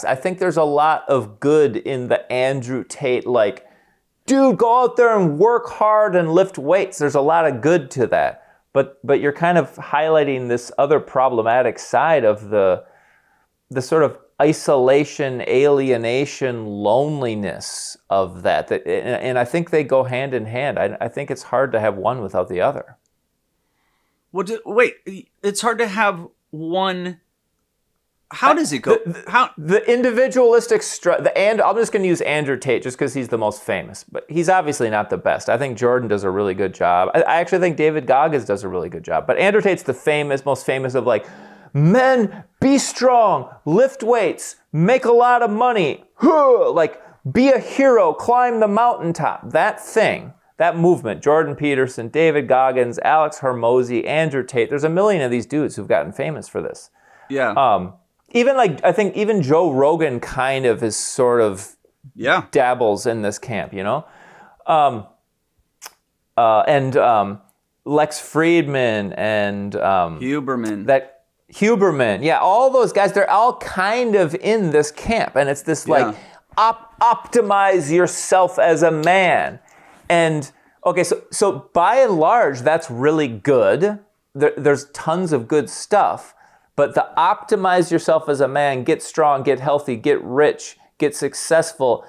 I think there's a lot of good in the Andrew Tate, like, dude, go out there and work hard and lift weights. There's a lot of good to that. But you're kind of highlighting this other problematic side of the sort of isolation, alienation, loneliness of that. And I think they go hand in hand. I think it's hard to have one without the other. Wait, it's hard to have one. How does it go? The individualistic I'm just going to use Andrew Tate just because he's the most famous, but he's obviously not the best. I think Jordan does a really good job. I actually think David Goggins does a really good job. But Andrew Tate's the most famous of like, men, be strong, lift weights, make a lot of money, like be a hero, climb the mountaintop. That thing, that movement, Jordan Peterson, David Goggins, Alex Hormozy, Andrew Tate. There's a million of these dudes who've gotten famous for this. Yeah. I think even Joe Rogan kind of is sort of dabbles in this camp, you know? And Lex Friedman and Huberman. Yeah, all those guys, they're all kind of in this camp. And it's this like, optimize yourself as a man. And, okay, so by and large, that's really good. There's tons of good stuff. But the optimize yourself as a man, get strong, get healthy, get rich, get successful,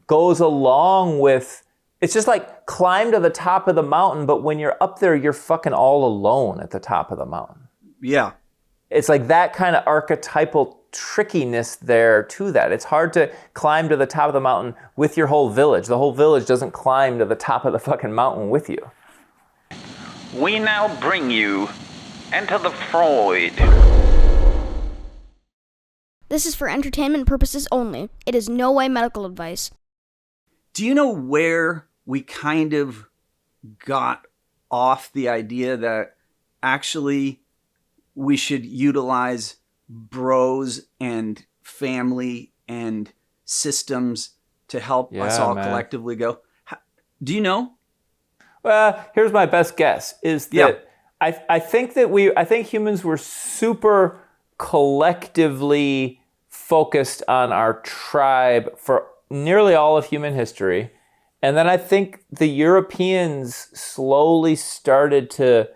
goes along with, it's just like climb to the top of the mountain, but when you're up there, you're fucking all alone at the top of the mountain. Yeah. It's like that kind of archetypal trickiness there to that. It's hard to climb to the top of the mountain with your whole village. The whole village doesn't climb to the top of the fucking mountain with you. We now bring you Enter the Freud. This is for entertainment purposes only. It is no way medical advice. Do you know where we kind of got off the idea that actually we should utilize bros and family and systems to help us all collectively go? Do you know? Well, here's my best guess is that I think humans were super collectively focused on our tribe for nearly all of human history. And then I think the Europeans slowly started to,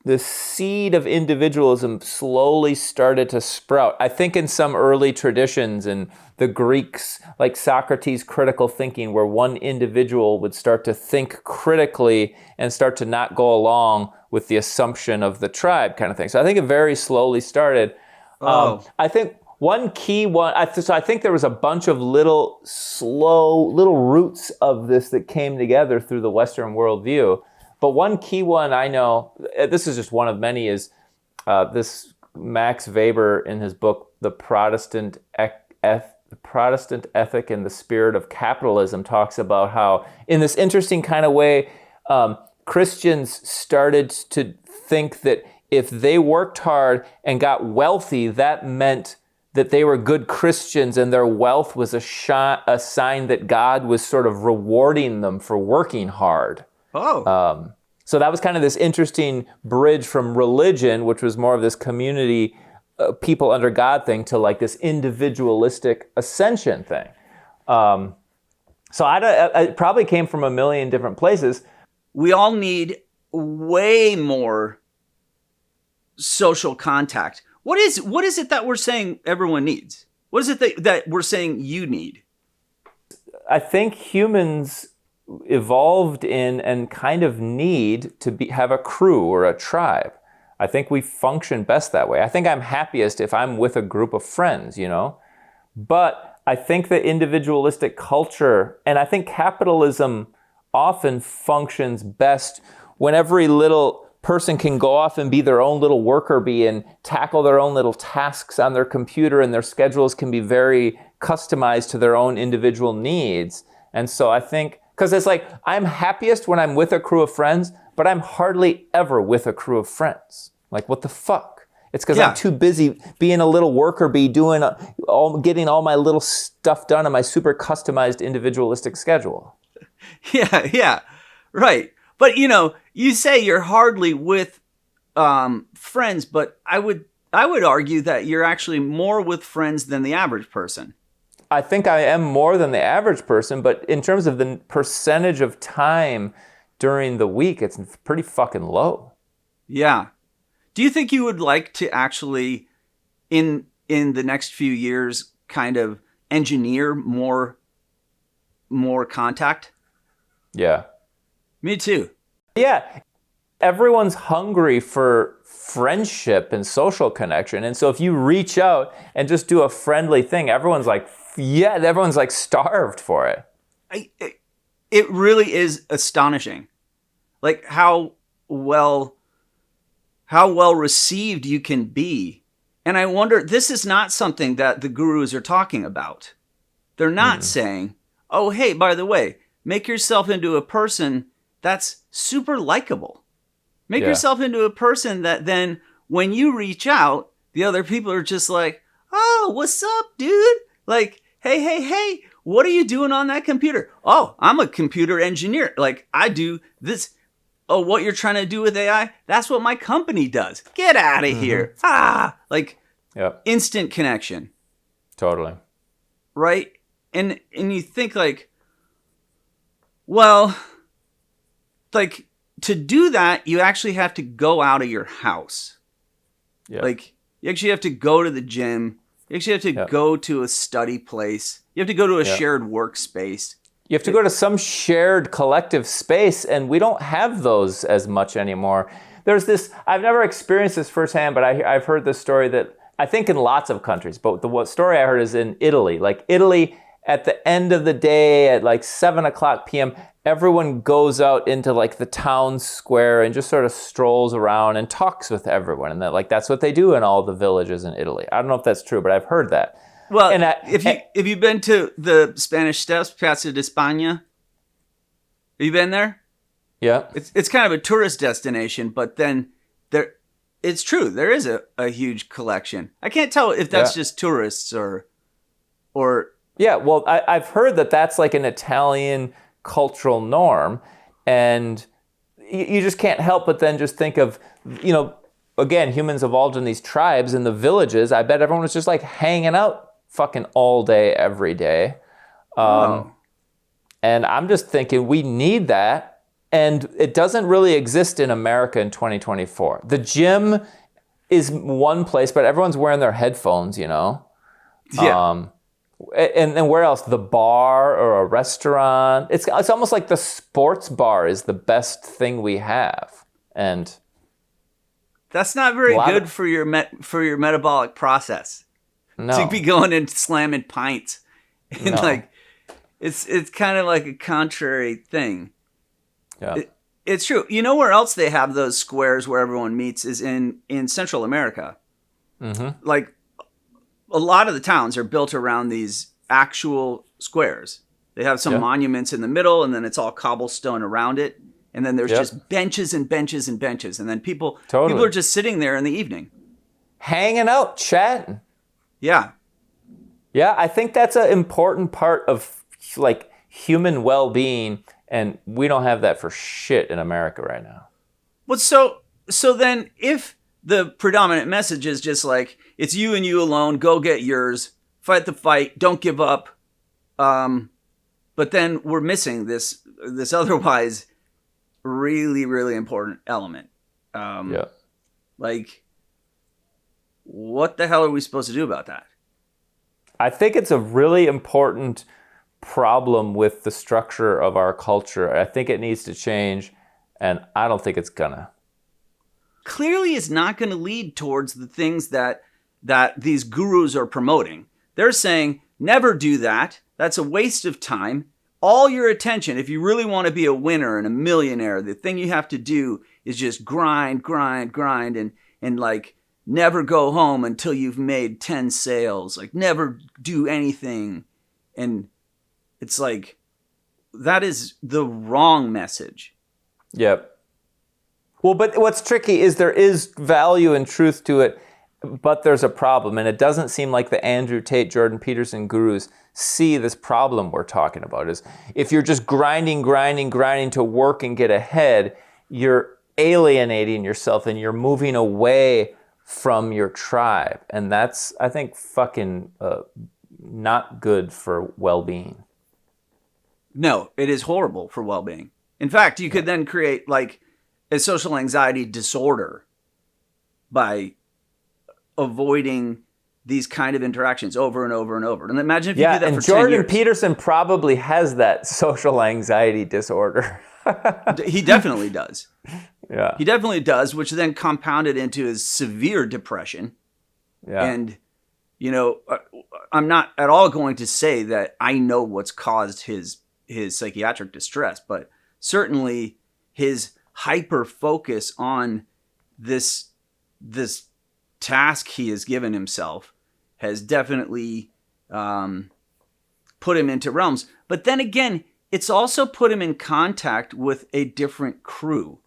this seed of individualism slowly started to sprout. I think in some early traditions, and the Greeks, like Socrates' critical thinking, where one individual would start to think critically and start to not go along with the assumption of the tribe kind of thing. So I think it very slowly started. I think one key one, so I think there was a bunch of little roots of this that came together through the Western worldview. But one key one I know, this is just one of many, is this Max Weber in his book, The Protestant Ethic and the Spirit of Capitalism, talks about how, in this interesting kind of way, Christians started to think that if they worked hard and got wealthy, that meant that they were good Christians and their wealth was a sign that God was sort of rewarding them for working hard. So that was kind of this interesting bridge from religion, which was more of this community, people under God thing, to like this individualistic ascension thing. So it probably came from a million different places. We all need way more social contact. What is it that we're saying everyone needs? What is it that we're saying you need? I think humans evolved in and kind of need to have a crew or a tribe. I think we function best that way. I think I'm happiest if I'm with a group of friends, you know? But I think the individualistic culture, and I think capitalism often functions best when every little person can go off and be their own little worker bee and tackle their own little tasks on their computer, and their schedules can be very customized to their own individual needs. And so I think, because it's like, I'm happiest when I'm with a crew of friends, but I'm hardly ever with a crew of friends. Like, what the fuck? It's because I'm too busy being a little worker bee, getting all my little stuff done on my super customized individualistic schedule. Yeah, right. But, you say you're hardly with friends, but I would I would argue that you're actually more with friends than the average person. I think I am more than the average person, but in terms of the percentage of time during the week, it's pretty fucking low. Yeah. Do you think you would like to actually, in the next few years, kind of engineer more contact? Yeah. Me too. Yeah. Everyone's hungry for friendship and social connection. And so if you reach out and just do a friendly thing, everyone's like starved for it. It really is astonishing. Like how well received you can be. And I wonder, this is not something that the gurus are talking about. They're not saying, oh, hey, by the way, make yourself into a person that's super likable. Make yourself into a person that then when you reach out, the other people are just like, oh, what's up, dude? Like, hey, what are you doing on that computer? Oh, I'm a computer engineer. Like, I do this. Oh, what you're trying to do with AI? That's what my company does. Get out of here. Like, instant connection. Totally. Right? And you think like, well, like, to do that, you actually have to go out of your house. Yeah. Like, you actually have to go to the gym. You actually have to go to a study place. You have to go to a shared workspace. You have to go to some shared collective space, and we don't have those as much anymore. There's this, I've never experienced this firsthand, but I've heard this story that I think in lots of countries, but the story I heard is in Italy. Like Italy, at the end of the day, at like 7:00 p.m., everyone goes out into like the town square and just sort of strolls around and talks with everyone. And that's what they do in all the villages in Italy. I don't know if that's true, but I've heard that. Well, if you've been to the Spanish Steps, Plaza de España, have you been there? Yeah. It's kind of a tourist destination, but then it's true. There is a huge collection. I can't tell if that's just tourists or. Yeah, well, I've heard that that's like an Italian cultural norm, and you just can't help but then just think of, again, humans evolved in these tribes in the villages. I bet everyone was just like hanging out fucking all day, every day. And I'm just thinking we need that, and it doesn't really exist in America in 2024. The gym is one place, but everyone's wearing their headphones, Yeah. And where else? The bar or a restaurant. It's almost like the sports bar is the best thing we have, and that's not very good for your metabolic process. No, to be going and slamming pints, and it's kind of like a contrary thing. Yeah, it's true. You know where else they have those squares where everyone meets is in Central America. Mm-hmm. Like, a lot of the towns are built around these actual squares. They have some monuments in the middle, and then it's all cobblestone around it. And then there's just benches and benches and benches. And then people are just sitting there in the evening. Hanging out, chatting. Yeah. Yeah, I think that's an important part of like human well-being, and we don't have that for shit in America right now. Well, so then if the predominant message is just like, it's you and you alone, go get yours, fight the fight, don't give up. But then we're missing this otherwise really, really important element. Like, what the hell are we supposed to do about that? I think it's a really important problem with the structure of our culture. I think it needs to change, and I don't think it's gonna. Clearly, it's not going to lead towards the things that these gurus are promoting. They're saying, never do that. That's a waste of time. All your attention, if you really want to be a winner and a millionaire, the thing you have to do is just grind, and like never go home until you've made 10 sales. Like, never do anything. And it's like, that is the wrong message. Yep. Well, but what's tricky is there is value and truth to it, but there's a problem. And it doesn't seem like the Andrew Tate, Jordan Peterson gurus see this problem we're talking about. Is if you're just grinding to work and get ahead, you're alienating yourself and you're moving away from your tribe. And that's, I think, fucking not good for well-being. No, it is horrible for well-being. In fact, you could then create like a social anxiety disorder by avoiding these kind of interactions over and over and over. And imagine if you did that for 10 years. And Jordan Peterson probably has that social anxiety disorder. He definitely does. Yeah. He definitely does, which then compounded into his severe depression. Yeah. And, you know, I'm not at all going to say that I know what's caused his psychiatric distress, but certainly his hyper focus on this task he has given himself has definitely put him into realms. But then again, it's also put him in contact with a different crew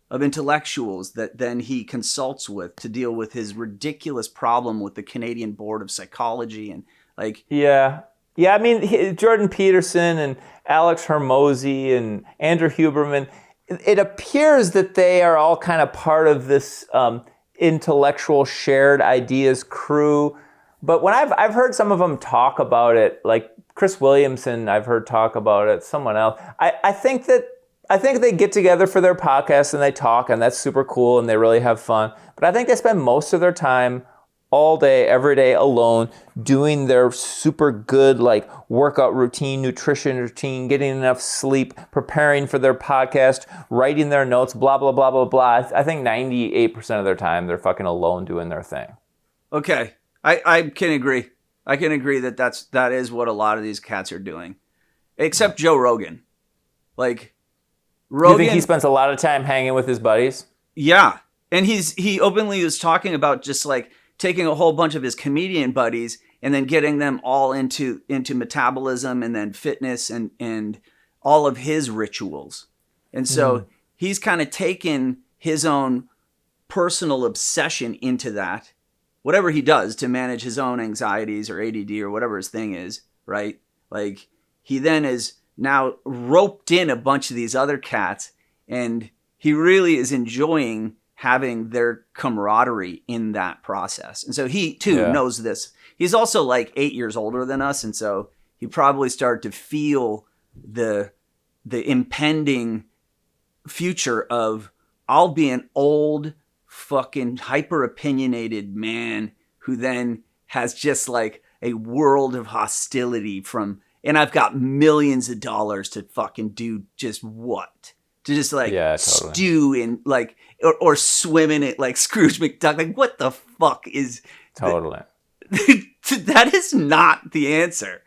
of intellectuals that then he consults with to deal with his ridiculous problem with the Canadian Board of Psychology and like... Yeah. Yeah, I mean, Jordan Peterson and Alex Hormozy and Andrew Huberman, it appears that they are all kind of part of this intellectual shared ideas crew. But when I've heard some of them talk about it, like Chris Williamson, I've heard talk about it, someone else. I think they get together for their podcast and they talk, and that's super cool and they really have fun. But I think they spend most of their time all day, every day alone, doing their super good like workout routine, nutrition routine, getting enough sleep, preparing for their podcast, writing their notes, blah, blah, blah, blah, blah. I think 98% of their time they're fucking alone doing their thing. Okay. I can agree. I can agree that is what a lot of these cats are doing. Except Joe Rogan. Like, Rogan... You think he spends a lot of time hanging with his buddies? Yeah. And he openly was talking about just like taking a whole bunch of his comedian buddies and then getting them all into metabolism and then fitness and all of his rituals. And so he's kind of taken his own personal obsession into that, whatever he does to manage his own anxieties or ADD or whatever his thing is, right? Like he then is now roped in a bunch of these other cats, and he really is enjoying having their camaraderie in that process. And so he too knows this. He's also like 8 years older than us. And so he probably started to feel the impending future of, I'll be an old fucking hyper opinionated man who then has just like a world of hostility from, and I've got millions of dollars to fucking do just what? To just like stew in like, or swim in it like Scrooge McDuck. Like, what the fuck is... Totally. That is not the answer.